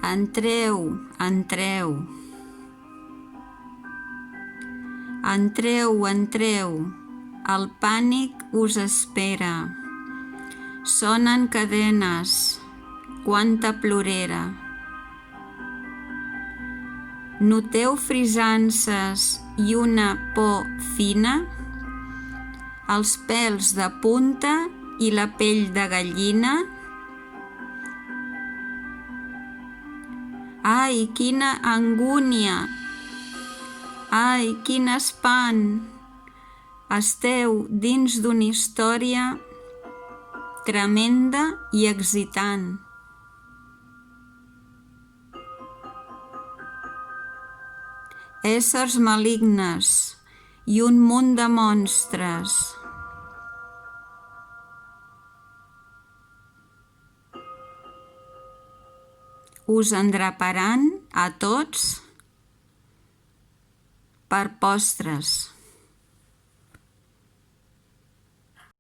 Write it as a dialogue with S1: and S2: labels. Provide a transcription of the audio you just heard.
S1: Entreu, entreu. Entreu, entreu. El pànic us espera. Sonen cadenes. Quanta plorera. Noteu frisances i una por fina? Els pèls de punta i la pell de gallina? Ai, quina angúnia! Ai, quin espant! Esteu dins d'una història tremenda i excitant. Éssers malignes i un munt de monstres. Us endraparan a tots per postres.